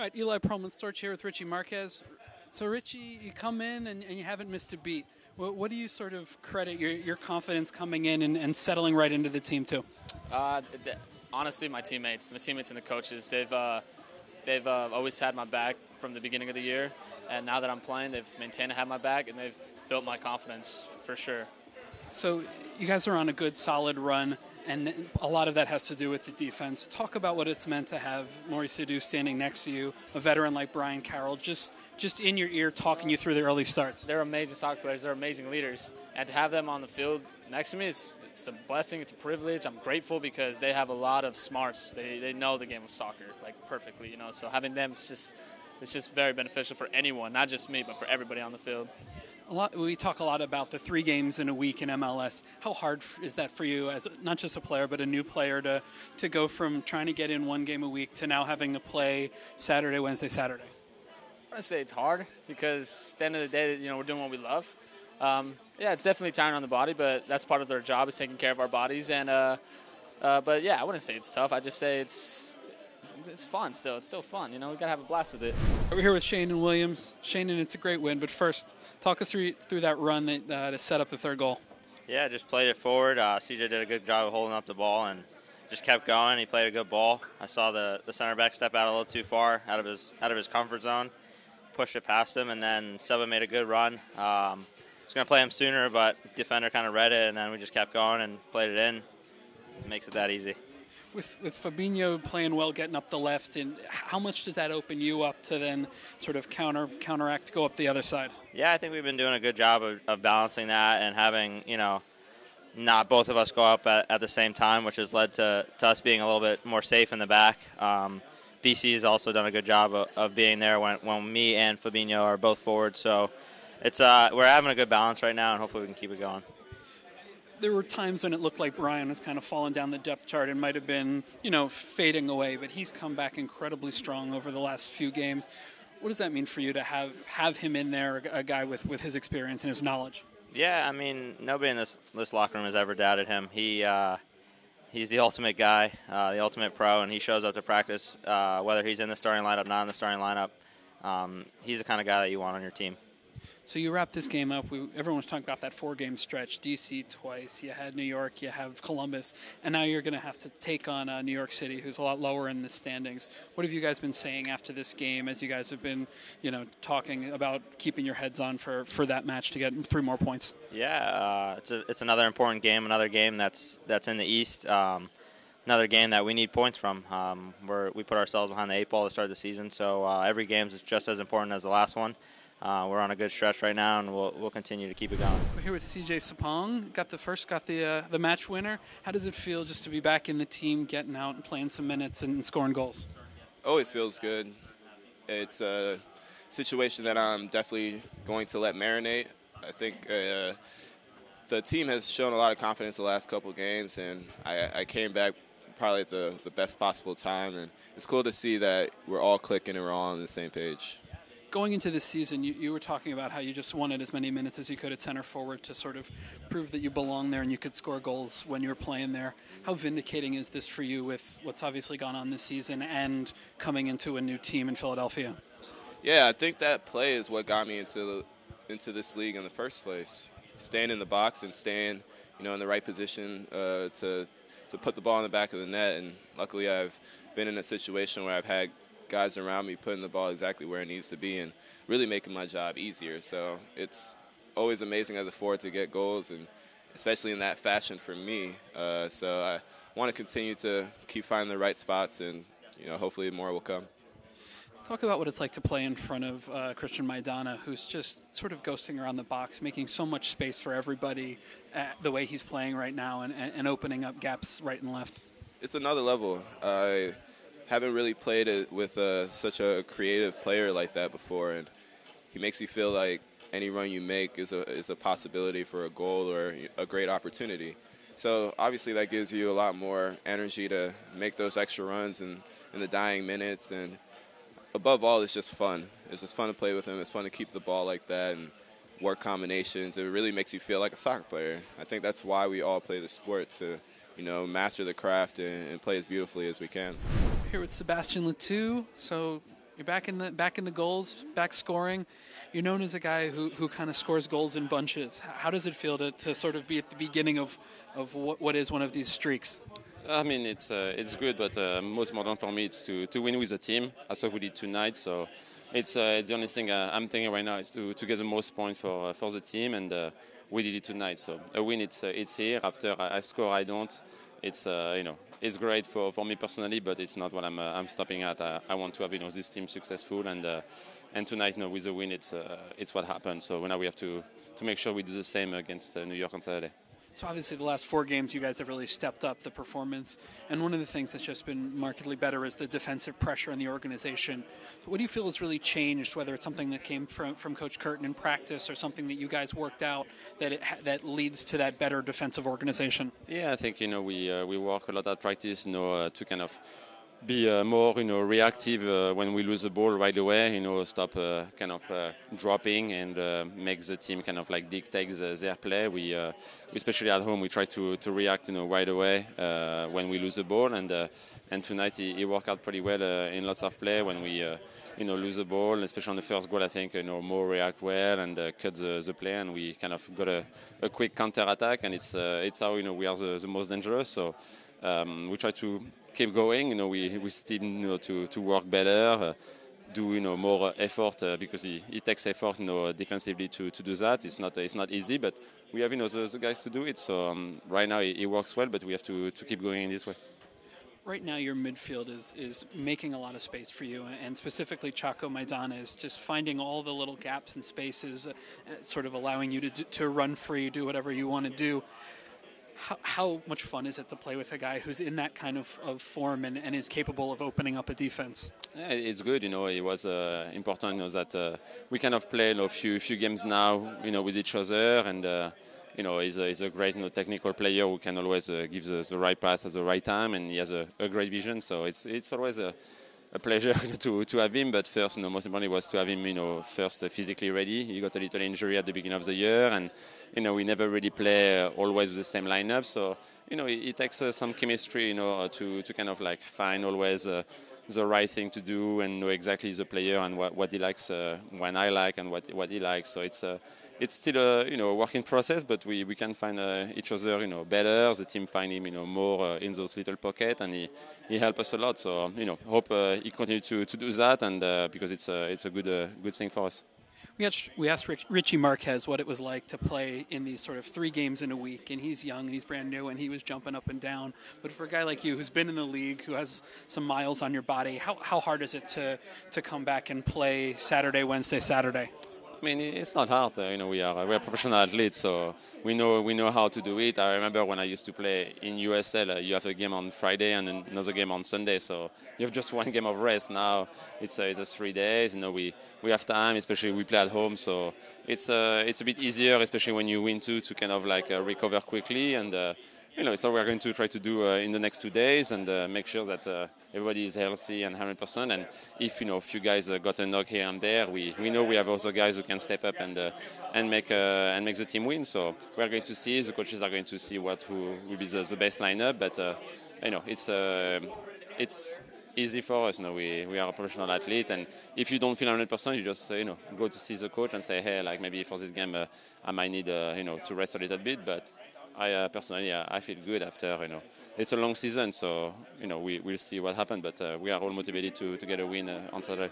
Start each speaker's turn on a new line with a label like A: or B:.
A: All right, Eli Perlman Storch here with Richie Marquez. So, Richie, you come in and you haven't missed a beat. What do you sort of credit your confidence coming in and settling right into the team to?
B: Honestly, my teammates and the coaches, they've always had my back from the beginning of the year, and now that I'm playing, they've maintained to have my back, and they've built my confidence for sure.
A: So, you guys are on a good, solid run, and a lot of that has to do with the defense. Talk about what it's meant to have Maurice Sadu standing next to you, a veteran like Brian Carroll, just in your ear talking you through the early starts.
B: They're amazing soccer players. They're amazing leaders. And to have them on the field next to me, it's a blessing. It's a privilege. I'm grateful because they have a lot of smarts. They know the game of soccer, like, perfectly, So having them, it's just very beneficial for anyone, not just me, but for everybody on the field.
A: We talk a lot about the 3 games in a week in MLS. How hard is that for you, as not just a player, but a new player, to go from trying to get in 1 game a week to now having to play Saturday, Wednesday, Saturday?
B: I want to say it's hard because at the end of the day, we're doing what we love. Yeah, it's definitely tiring on the body, but that's part of their job, is taking care of our bodies. And but yeah, I wouldn't say it's tough. I just say it's fun still. It's still fun. We gotta have a blast with it.
A: We're here with Sheanon Williams. Sheanon, it's a great win, but first, talk us through that run to set up the 3rd goal.
C: Yeah, just played it forward. CJ did a good job of holding up the ball and just kept going. He played a good ball. I saw the center back step out a little too far, out of his comfort zone. Pushed it past him, and then Seba made a good run. I was going to play him sooner, but defender kind of read it, and then we just kept going and played it in. It makes it that easy.
A: With Fabinho playing well, getting up the left, and how much does that open you up to then sort of counteract, go up the other side?
C: Yeah, I think we've been doing a good job of balancing that and having, not both of us go up at the same time, which has led to us being a little bit more safe in the back. BC has also done a good job of being there when me and Fabinho are both forward. So we're having a good balance right now, and hopefully we can keep it going.
A: There were times when it looked like Brian was kind of falling down the depth chart and might have been, fading away, but he's come back incredibly strong over the last few games. What does that mean for you to have him in there, a guy with his experience and his knowledge?
C: Yeah, I mean, nobody in this locker room has ever doubted him. He's the ultimate guy, the ultimate pro, and he shows up to practice, whether he's in the starting lineup, not in the starting lineup. He's the kind of guy that you want on your team.
A: So you wrap this game up. Everyone was talking about that 4-game stretch. DC twice. You had New York. You have Columbus. And now you're going to have to take on New York City, who's a lot lower in the standings. What have you guys been saying after this game, as you guys have been, talking about keeping your heads on for that match to get 3 more points?
C: Yeah, it's another important game, another game that's in the East, another game that we need points from. We put ourselves behind the 8 ball to start the season, so every game is just as important as the last one. We're on a good stretch right now, and we'll continue to keep it going.
A: We're here with CJ Sapong. Got the match winner. How does it feel just to be back in the team, getting out and playing some minutes and scoring goals?
D: Always feels good. It's a situation that I'm definitely going to let marinate. I think the team has shown a lot of confidence the last couple of games, and I came back probably at the best possible time, and it's cool to see that we're all clicking and we're all on the same page.
A: Going into this season, you were talking about how you just wanted as many minutes as you could at center forward to sort of prove that you belong there and you could score goals when you were playing there. How vindicating is this for you with what's obviously gone on this season and coming into a new team in Philadelphia?
D: Yeah, I think that play is what got me into this league in the first place. Staying in the box and staying, in the right position to put the ball in the back of the net. And luckily, I've been in a situation where I've had guys around me putting the ball exactly where it needs to be and really making my job easier. So it's always amazing as a forward to get goals, and especially in that fashion for me. So I want to continue to keep finding the right spots, and hopefully more will come.
A: Talk about what it's like to play in front of Christian Maidana, who's just sort of ghosting around the box, making so much space for everybody the way he's playing right now and opening up gaps right and left.
D: It's another level. I haven't really played it with such a creative player like that before, and he makes you feel like any run you make is a possibility for a goal or a great opportunity. So obviously that gives you a lot more energy to make those extra runs in the dying minutes, and above all, it's just fun. It's just fun to play with him. It's fun to keep the ball like that and work combinations. It really makes you feel like a soccer player. I think that's why we all play the sport, to master the craft and play as beautifully as we can.
A: Here with Sebastien, so You're back in the goals, back scoring. You're known as a guy who kind of scores goals in bunches. How does it feel to sort of be at the beginning of what is one of these streaks?
E: I mean, it's good, but most important for me it's to win with the team. That's what we did tonight. So it's the only thing I'm thinking right now is to get the most points for the team, and we did it tonight. So a win, it's here. After I score, I don't. It's it's great for me personally, but it's not what I'm stopping at. I want to have this team successful, and tonight with the win, it's what happened. So now we have to make sure we do the same against New York on Saturday.
A: So obviously the last 4 games you guys have really stepped up the performance, and one of the things that's just been markedly better is the defensive pressure in the organization. So what do you feel has really changed, whether it's something that came from Coach Curtin in practice or something that you guys worked out that leads to that better defensive organization?
E: Yeah, I think we work a lot at practice to kind of be more reactive when we lose the ball right away, stop kind of dropping and make the team kind of like dictate their play. We especially at home we try to react right away when we lose the ball, and tonight he worked out pretty well in lots of play when we lose the ball, especially on the first goal. I think more react well and cut the play, and we kind of got a quick counter attack, and it's how we are the most dangerous. So we try to keep going. We still to work better, do more effort because it takes effort defensively to do that. It's not easy, but we have the guys to do it. So right now it works well, but we have to keep going in this way.
A: Right now your midfield is making a lot of space for you, and specifically Chaco Maidana is just finding all the little gaps and spaces, sort of allowing you to run free, do whatever you want to do. How much fun is it to play with a guy who's in that kind of form and is capable of opening up a defense?
E: Yeah, it's good. It was important that we kind of play a few games now with each other, and he's a great technical player who can always give the right pass at the right time, and he has a great vision. So it's always a pleasure to have him. But first, most importantly was to have him first physically ready. He got a little injury at the beginning of the year, and we never really play always with the same lineup. So it takes some chemistry to kind of like find always the right thing to do and know exactly the player and what he likes, when I like, and what he likes. So it's still a working process, but we can find each other better. The team find him more in those little pockets, and he helps us a lot. So hope he continue to do that, and because it's a good thing for us.
A: We asked Richie Marquez what it was like to play in these sort of 3 games in a week, and he's young and he's brand new and he was jumping up and down. But for a guy like you who's been in the league, who has some miles on your body, how hard is it to come back and play Saturday, Wednesday, Saturday?
E: I mean, it's not hard. We are professional athletes, so we know how to do it. I remember when I used to play in USL, you have a game on Friday and another game on Sunday, so you have just one game of rest. Now it's 3 days. We have time, especially we play at home, so it's a bit easier, especially when you win to kind of like recover quickly. And so we're going to try to do in the next 2 days and make sure that everybody is healthy and 100%. And if a few guys got a knock here and there, we know we have other guys who can step up and make the team win. So we're going to see. The coaches are going to see who will be the best lineup. But it's easy for us. We are a professional athlete, and if you don't feel 100%, you just go to see the coach and say, hey, like maybe for this game I might need to rest a little bit. But I personally I feel good after it's a long season, so we'll see what happens. But we are all motivated to get a win on Saturday.